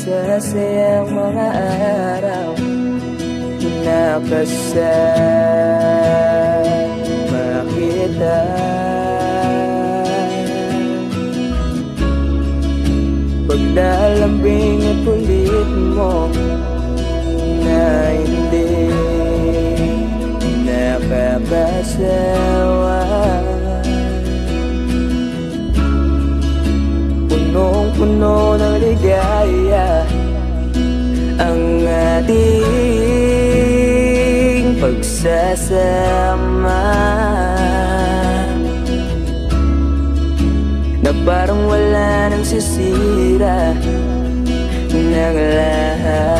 masasayang mga araw nakasama kita. Paglalambing at kulit mo na hindi nakakasawa, punong-puno ng ligaya ang ating pagsasama, na parang wala nang sisira ng lahat.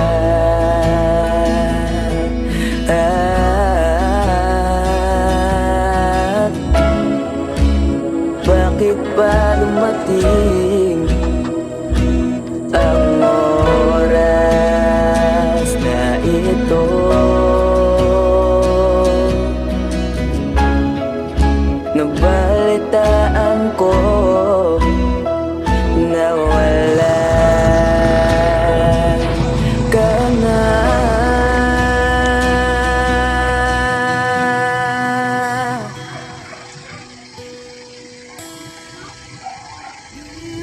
Bakit ba dumating ang oras na ito? Nabalitaan ko na wala ka na.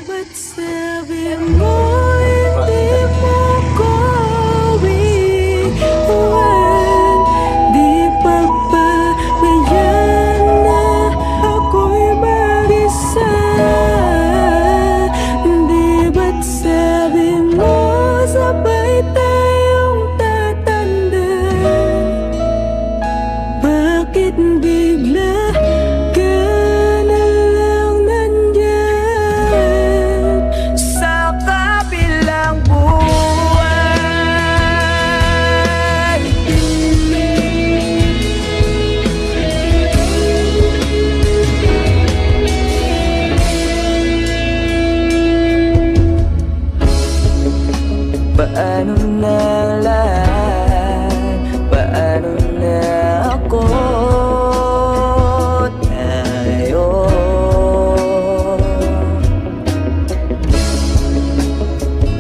Ba't sabi mo hindi mo ko iwan? Di pa ba ngayon na ako'y mag-isa? Di ba't sabi mo sabay tayong tatanda? Bakit bigla ka na lang nandyan sa kabilang buwan? Paano na lahat? Paano na ako? Tayo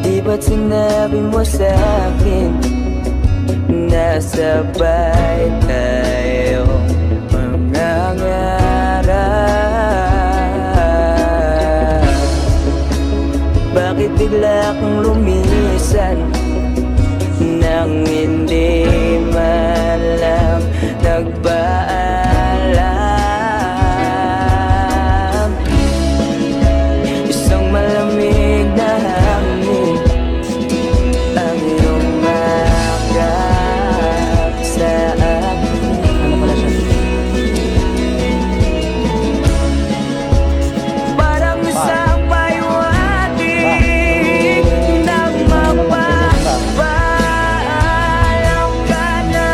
di ba't sinabi mo sa'kin na sabay tayong mangangarap? Bakit bigla kang lumisan nang hindi man lang nagpaalam? Isang malamig na hangin ang yumakap sa akin. Parang isang paywating nang magpapaalam ka na.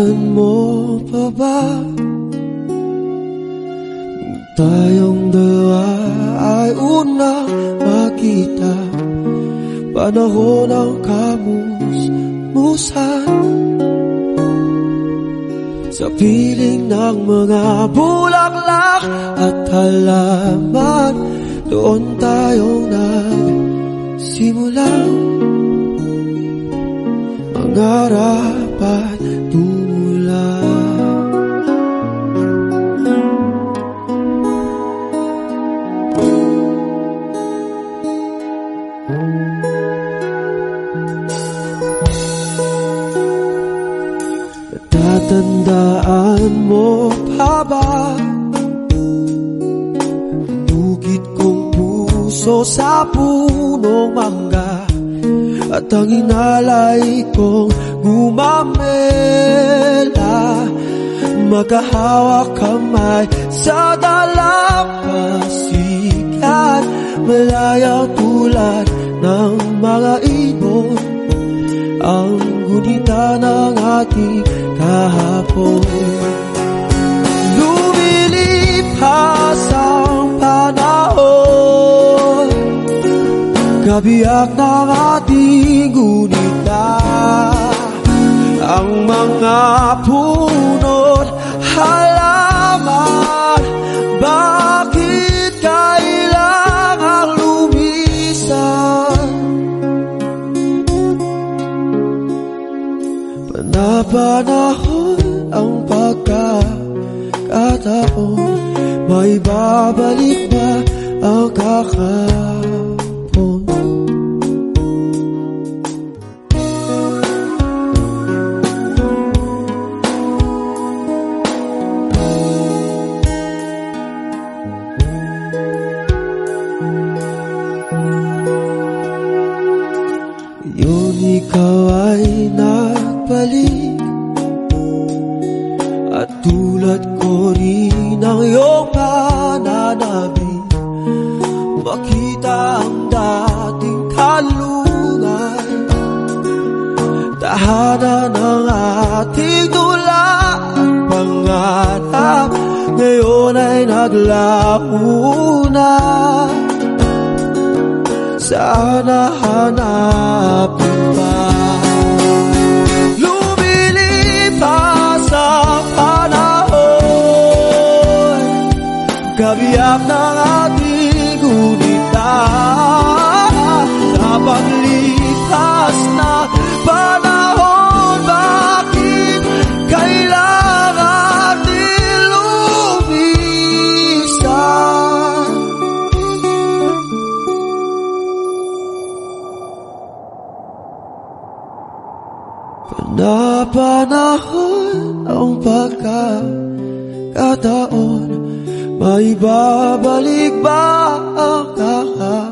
Tandaan mo pa ba tayong dalawa ay unang makita panahon ng kamusmusan sa piling ng mga bulaklak at halaman. Doon tayong nagsimulang mangarap at tumulong. Natatandaan mo pa ba bukid kong puso sa punong mangga at ang inalay kong gumamela, magkahawak kamay sa dalampasigan, malayang tulad ng mga ibon ang gunita ng ating kahapon. Lumilipas ang panahon, kabiyak ng ating gunita, ang mga puno't halaman. Bakit kailangang lumisan? Panapanahon ang pagkakataon, may babalik ba ang kakapon? Ngayon ikaw ay nagbalik at tulad ko rin ang iyong pananabik, makita ang dating kalungan, tahanan ng ating dula at pangarap, ngayon ay naglaho na. Sana hanapin pa. Lumilipas ang panahon, kabiyak ng ating gunita, sa paglipas na panahon, bakit kailangan natin lumisan? Panapanahon ang pagkakataon, may babalik ba ang kahapon?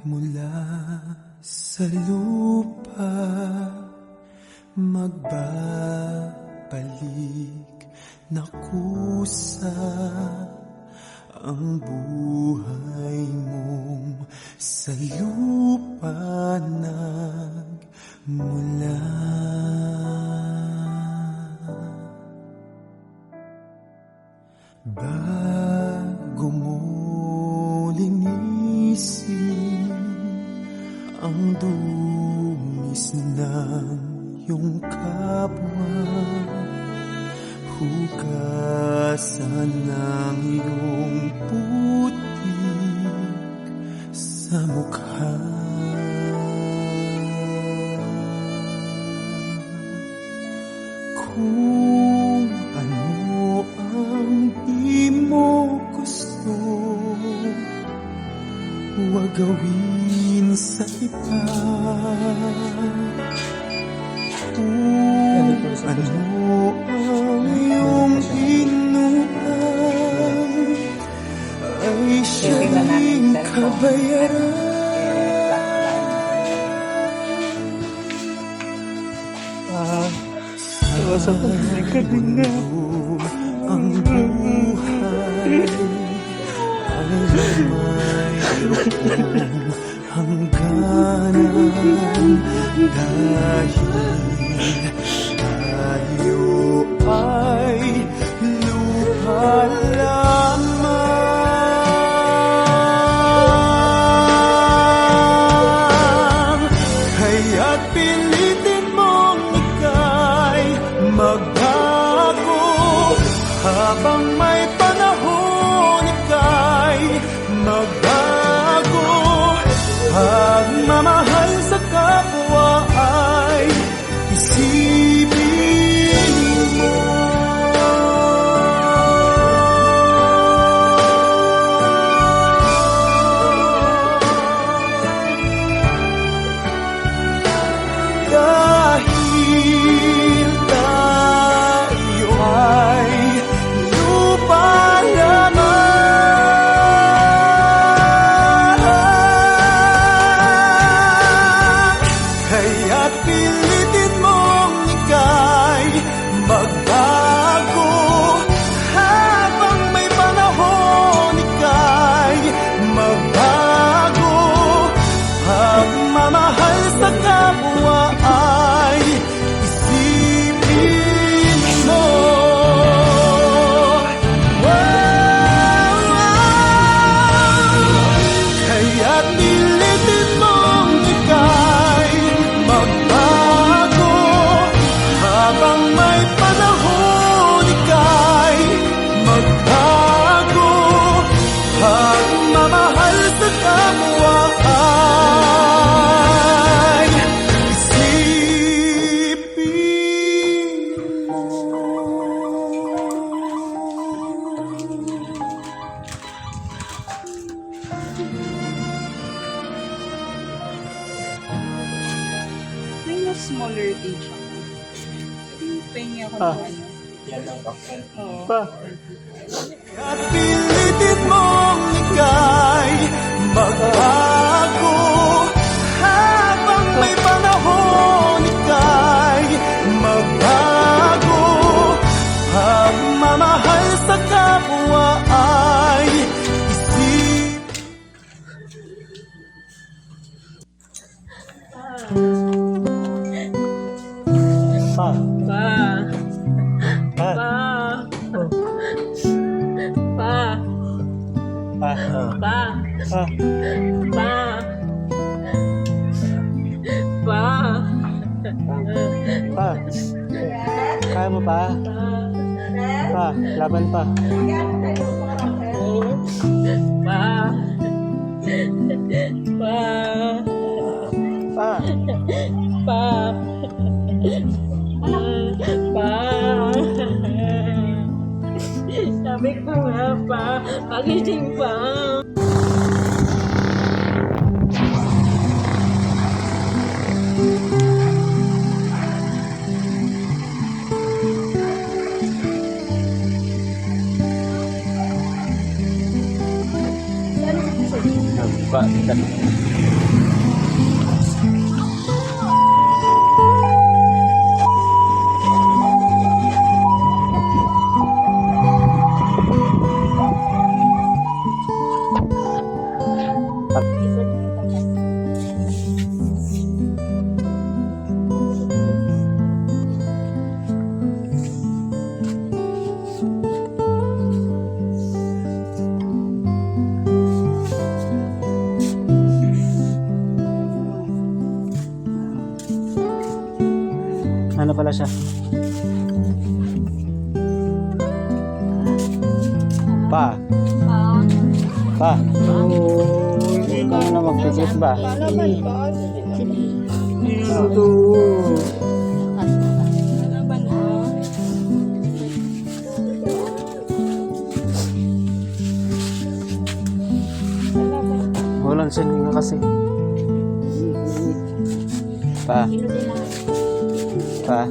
Nagmula sa lupa, magbabalik na kusa ang buhay mong sa lupa nagmula. Bago mo linisin ang dungis ng iyong kapwa, hugasan ng iyong putik sa mukha. Kung ano ang di mo gusto, huwag gawin sa iba. Kung ano ang iyong inuman, ay siya'y kabayaran. Sa kanina ang buhay ay mayroong hangganan dahil tayo ay lupa lamang. Kaya't pilitin mong ika'y magbago habang may panahon, ika'y magbago. Pagmamahal sa kapwa ay isipin mo. Dahil tayo ay lupa lamang, kaya't pilitin mong ika'y magbago habang may panahon, ika'y magbago. Pagmamahal sa kapwa ay isipin mo. Kaya't pilitin mong ika'y magbago habang may panahon, ika'y magbago. Pagmamahal sa kapwa ay isipin mo. May mas smaller age ako. Pahingi ako ng ano. Oo. At pilitin mong ika'y magbago habang may panahon, ika'y magbago. Pagmamahal sa kapwa ay isip. Pa. Pa. Pa. Pa. Pa. Pa. Pa. Pa. Pa. Kaya mo pa? Pa. Laban pa. Pa. Pa. Pa. Pa. Pa. Sabi ko nga pa, pagising pa. Pa. Ano pala siya? Pa. Pa. Huwag ka na magpipit ba? Ito. Walang sin nga kasi. Pa. Pa.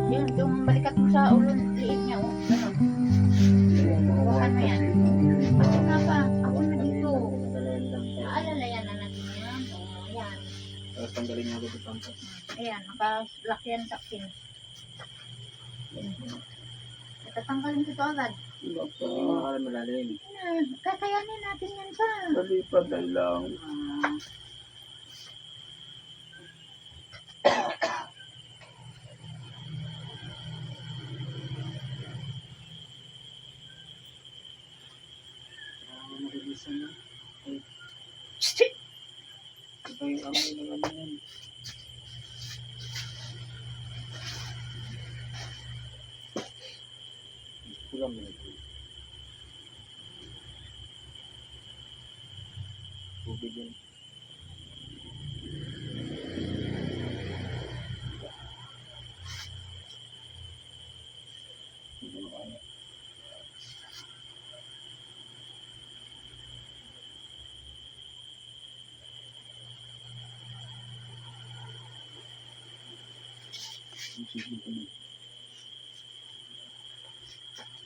Yun, yung balikat mo sa ulo, liit niya, oh. Ano? Bukan mo yan. Bakit nga pa? Ako na dito. Naalalayan na natin yan. Oh, yan. Tapos tanggalin niya agad ito. Ayan, nakalak yan sa pin. Tatanggalin ko ito agad. Malalim. Kakayanin natin yan pa. Palipad na lang. Magigisa na. Ito yung amoy ng ano yan. Kulang mo na ito. Tubig yun.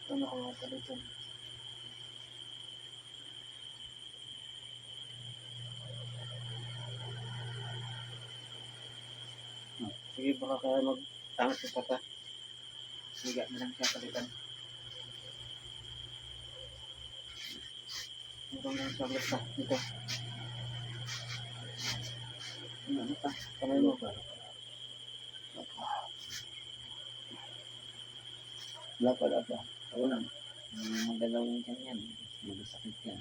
Ito nakakalitan. Sige, baka kaya mag-tangos sa pata. Higa na lang siya palitan. Meron lang siya basta dito. Ano pa? Kamay mo ba? Wala pa, wala pa. Oo lang. Magdalawin ka yan. Magasakit yan.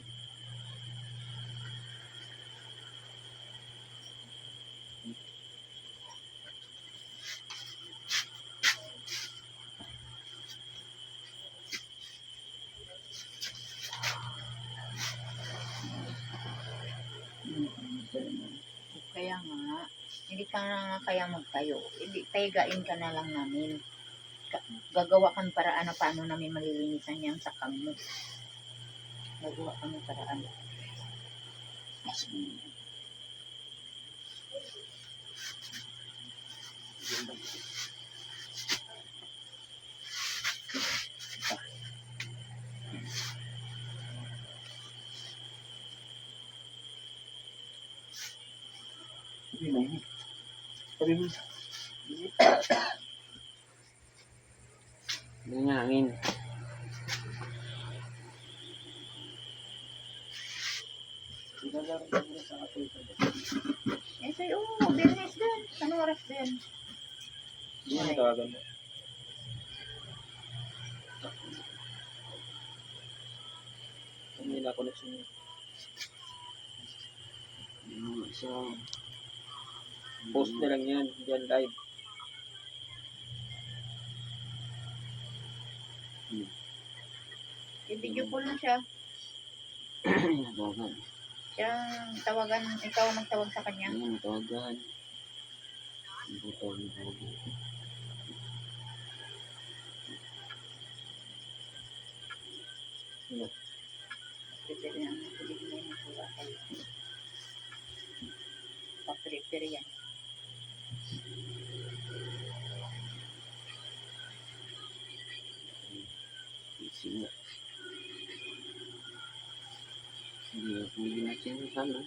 Kaya nga, hindi ka na kaya magtayo. Hindi, taygain ka na lang namin. Gagawa kang paraan na paano namin malilinisan yung sakang mo. Gagawa kang paraan. Sabi mo. Sabi mo. Nangangin. Eh, sa'yo, business din. Anong oras din? Hindi mo natawagan mo. Hindi na connection mo. Isa. Post na lang yan. Diyan live. I-video call mo siya. Tawagan. Siyang tawagan, ikaw ang magtawag sa kanya. Ano, tawagan. Tawagan. Ano? Prepare na. Pwede mo yung nakuha kayo. Pa-prepare yan. Sino? Hindi na sino sana.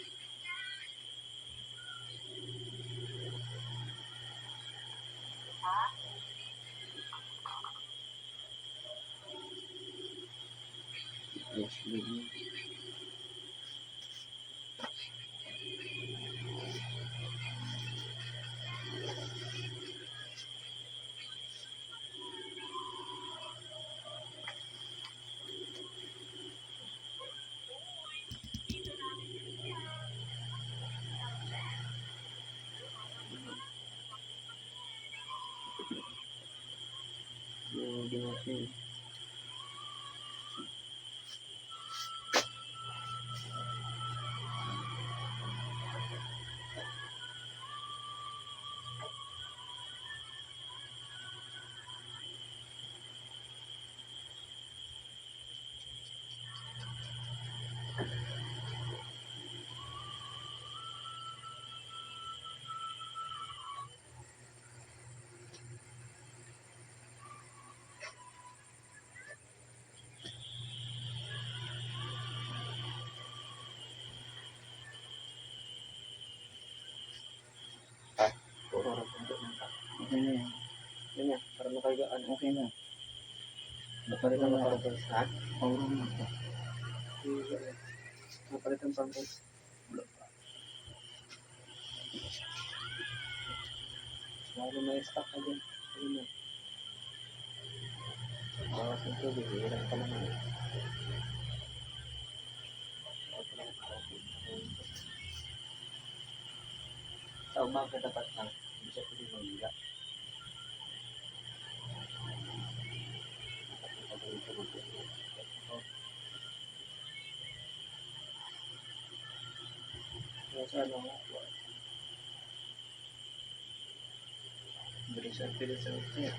Yes, baby. Hindi na sino. Okay na yan. Yan yan, para makagaan. Okay na. Napalitan mo pampers, ha? Pauro mo ito. Napalitan pampers. Lalo may stock ka dyan. Ayun na. Bawas ng tubig, hirang ka naman. Sa umaga dapat na, hindi siya pwede mag-hila. Sa ano nga, bilisan niya.